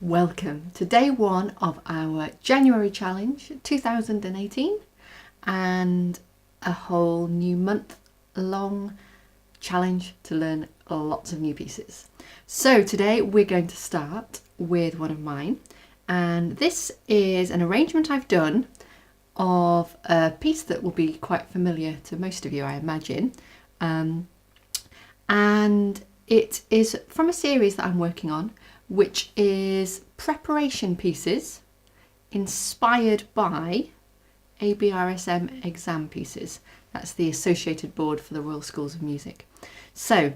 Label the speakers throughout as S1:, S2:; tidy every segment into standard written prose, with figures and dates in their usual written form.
S1: Welcome to day one of our January challenge 2018 and a whole new month-long challenge to learn lots of new pieces. So today we're going to start with one of mine, and this is an arrangement I've done of a piece that will be quite familiar to most of you, I imagine, and it is from a series that I'm working on, which is preparation pieces inspired by ABRSM exam pieces. That's the Associated Board for the Royal Schools of Music. So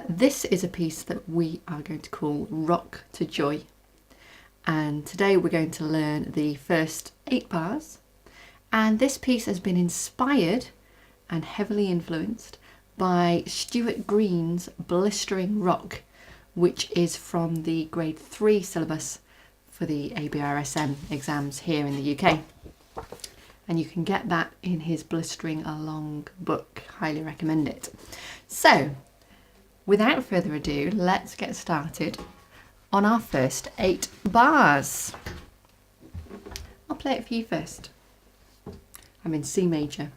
S1: this is a piece that we are going to call Rock to Joy. And today we're going to learn the first 8 bars. And this piece has been inspired and heavily influenced by Stuart Green's Blistering Rock, which is from the grade 3 syllabus for the ABRSM exams here in the UK. And you can get that in his Blistering Along book. Highly recommend it. So, without further ado, let's get started on our first 8 bars. I'll play it for you first. I'm in C major.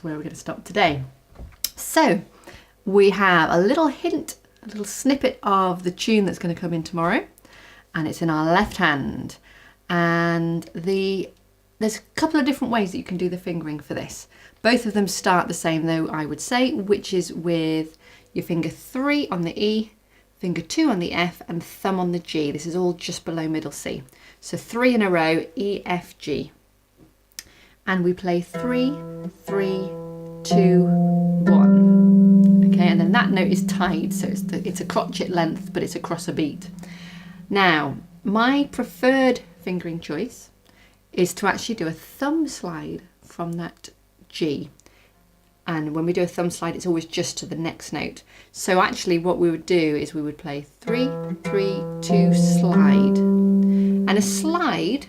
S1: Where we're going to stop today. So we have a little hint, a little snippet of the tune that's going to come in tomorrow, and it's in our left hand, and there's a couple of different ways that you can do the fingering for this. Both of them start the same though, I would say, which is with your finger 3 on the E, finger 2 on the F, and thumb on the G. This is all just below middle C. So 3 in a row, E, F, G. And we play 3, 3, 2, 1. Okay, and then that note is tied, so it's a crotchet length, but it's across a beat. Now, my preferred fingering choice is to actually do a thumb slide from that G. And when we do a thumb slide, it's always just to the next note. So actually what we would do is we would play 3, 3, 2, slide. And a slide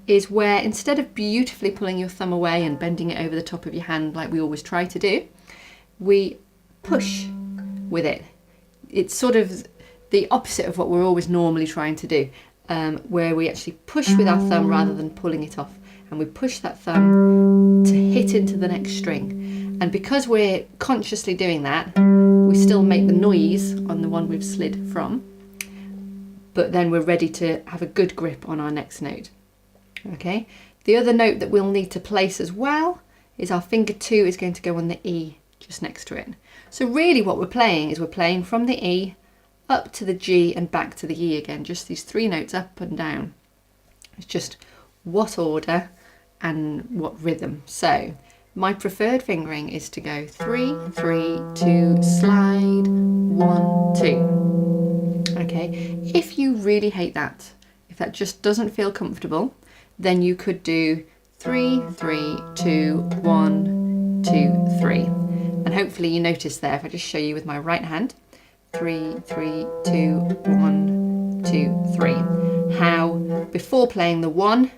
S1: is where, instead of beautifully pulling your thumb away and bending it over the top of your hand like we always try to do, we push with it. It's sort of the opposite of what we're always normally trying to do, where we actually push with our thumb rather than pulling it off. And we push that thumb to hit into the next string. And because we're consciously doing that, we still make the noise on the one we've slid from, but then we're ready to have a good grip on our next note. Okay, the other note that we'll need to place as well is our finger 2 is going to go on the E just next to it. So really what we're playing is we're playing from the E up to the G and back to the E again, just these 3 notes up and down. It's just what order and what rhythm. So my preferred fingering is to go 3, 3, 2, slide, 1, 2. Okay, if you really hate that, if that just doesn't feel comfortable, then you could do 3, 3, 2, 1, 2, 3. And hopefully you notice there, if I just show you with my right hand, 3, 3, 2, 1, 2, 3. How before playing the 1,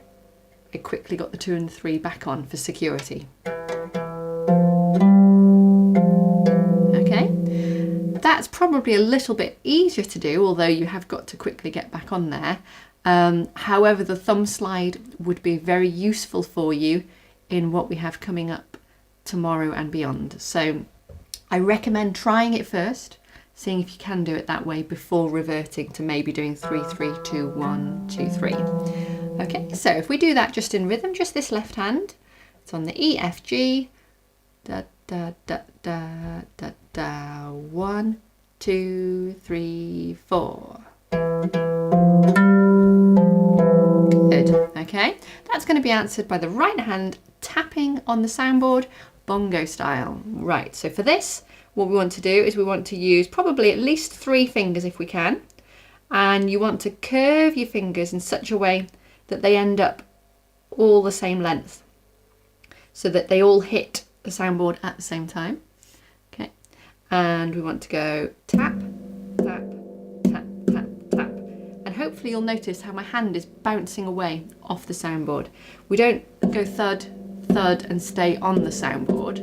S1: I quickly got the 2 and the 3 back on for security. Okay, that's probably a little bit easier to do, although you have got to quickly get back on there. However, the thumb slide would be very useful for you in what we have coming up tomorrow and beyond. So I recommend trying it first, seeing if you can do it that way before reverting to maybe doing 3, 3, 2, 1, 2, 3. Okay, so if we do that just in rhythm, just this left hand, it's on the E, F, G, da, da, da, da, da, da, 1, 2, 3, 4. Good, okay, that's going to be answered by the right hand tapping on the soundboard, bongo style. Right, so for this, what we want to do is we want to use probably at least 3 fingers if we can, and you want to curve your fingers in such a way that they end up all the same length, so that they all hit the soundboard at the same time. Okay, and we want to go tap, tap, tap, tap, tap, and hopefully you'll notice how my hand is bouncing away off the soundboard. We don't go thud, thud and stay on the soundboard.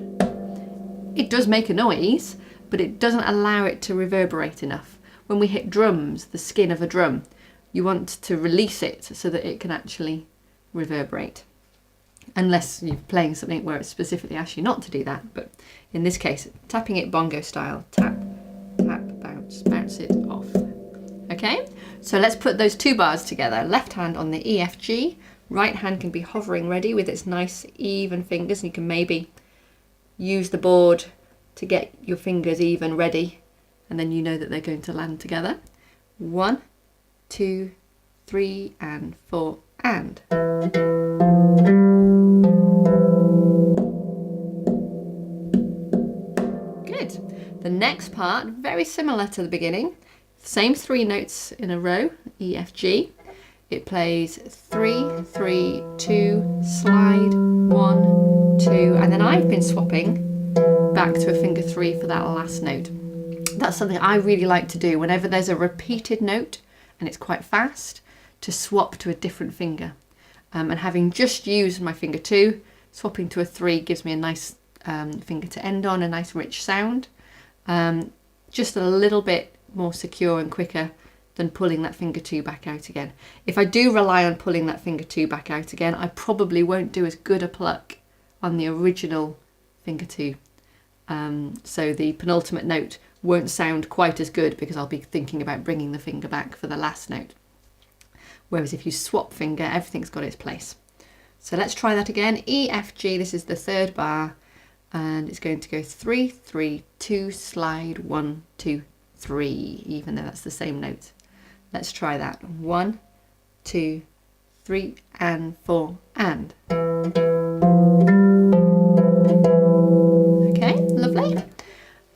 S1: It does make a noise, but it doesn't allow it to reverberate enough. When we hit drums, the skin of a drum, you want to release it so that it can actually reverberate. Unless you're playing something where it specifically asks you not to do that. But in this case, tapping it bongo style. Tap, tap, bounce, bounce it off. Okay, so let's put those two bars together. Left hand on the E, F, G. Right hand can be hovering ready with its nice even fingers. And you can maybe use the board to get your fingers even ready, and then you know that they're going to land together. 1, 2, 3 and 4 and. Good. The next part, very similar to the beginning, same 3 notes in a row, E, F, G. It plays 3, 3, 2, slide, 1, 2, and then I've been swapping back to a finger 3 for that last note. That's something I really like to do whenever there's a repeated note and it's quite fast, to swap to a different finger. And having just used my finger 2, swapping to a 3 gives me a nice finger to end on, a nice rich sound. Just a little bit more secure and quicker than pulling that finger 2 back out again. If I do rely on pulling that finger 2 back out again, I probably won't do as good a pluck on the original finger 2. So the penultimate note won't sound quite as good because I'll be thinking about bringing the finger back for the last note. Whereas if you swap finger, everything's got its place. So let's try that again. E, F, G, this is the 3rd bar, and it's going to go 3, 3, 2, slide, 1, 2, 3, even though that's the same note. Let's try that. 1, 2, 3 and 4 and. Okay, lovely.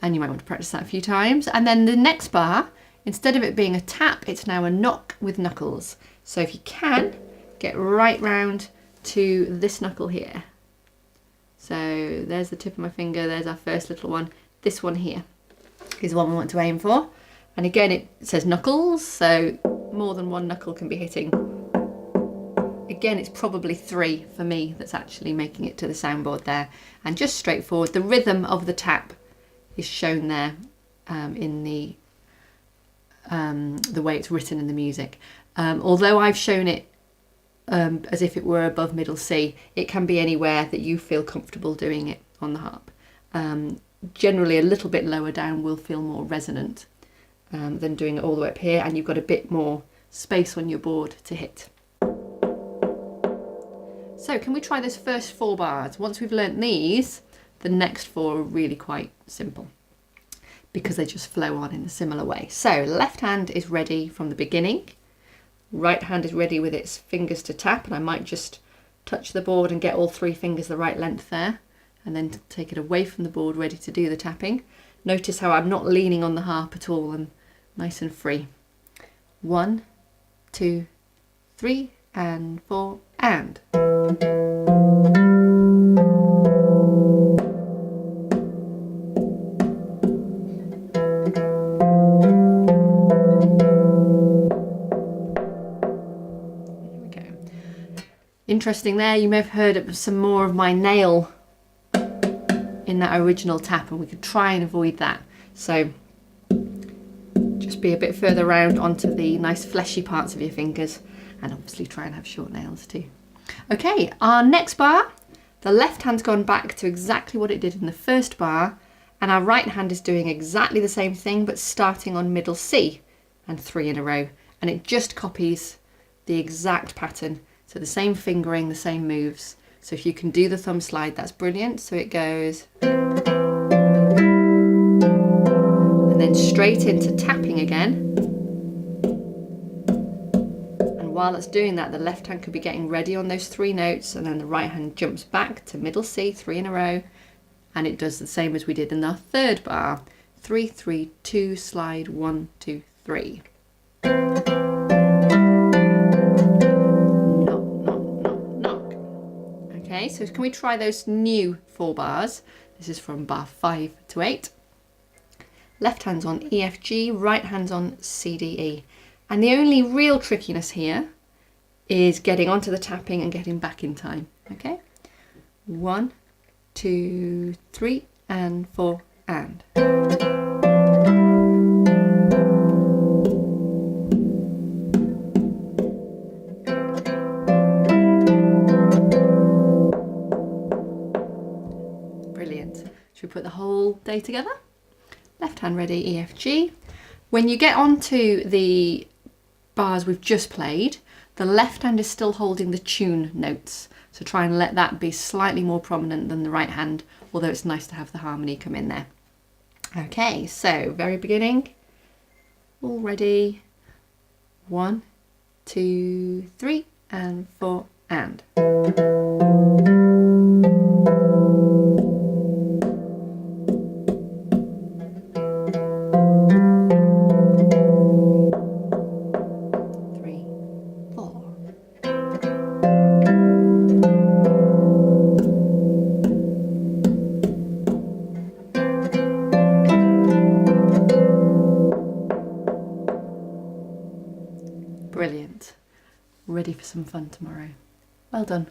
S1: And you might want to practice that a few times. And then the next bar, instead of it being a tap, it's now a knock with knuckles. So if you can, get right round to this knuckle here. So there's the tip of my finger, there's our first little one. This one here is the one we want to aim for. And again, it says knuckles, so more than one knuckle can be hitting. Again, it's probably 3 for me that's actually making it to the soundboard there. And just straightforward, the rhythm of the tap is shown there in the way it's written in the music. Although I've shown it as if it were above middle C, it can be anywhere that you feel comfortable doing it on the harp. Generally a little bit lower down will feel more resonant than doing it all the way up here, and you've got a bit more space on your board to hit. So can we try those first 4 bars? Once we've learnt these, the next 4 are really quite simple because they just flow on in a similar way. So left hand is ready from the beginning. Right hand is ready with its fingers to tap, and I might just touch the board and get all 3 fingers the right length there, and then take it away from the board ready to do the tapping. Notice how I'm not leaning on the harp at all, I'm nice and free. 1, 2, 3 and 4 and. Interesting there, you may have heard some more of my nail in that original tap, and we could try and avoid that. So just be a bit further round onto the nice fleshy parts of your fingers, and obviously try and have short nails too. Okay, our next bar, the left hand's gone back to exactly what it did in the first bar, and our right hand is doing exactly the same thing but starting on middle C and 3 in a row, and it just copies the exact pattern. So the same fingering, the same moves. So if you can do the thumb slide, that's brilliant. So it goes, and then straight into tapping again. And while it's doing that, the left hand could be getting ready on those 3 notes, and then the right hand jumps back to middle C, 3 in a row, and it does the same as we did in our 3rd bar. 3, 3, 2, slide, 1, 2, 3. Knock, knock, knock, knock. Okay, so can we try those new 4 bars? This is from bar 5 to 8. Left hand's on E, F, G, right hand's on C, D, E. And the only real trickiness here is getting onto the tapping and getting back in time. Okay, 1, 2, 3, and 4, and. Brilliant. Should we put the whole day together? Left hand ready, E, F, G. When you get onto the bars we've just played, the left hand is still holding the tune notes. So try and let that be slightly more prominent than the right hand, although it's nice to have the harmony come in there. Okay, so very beginning, all ready. 1, 2, 3, and 4, and. Brilliant. Ready for some fun tomorrow. Well done.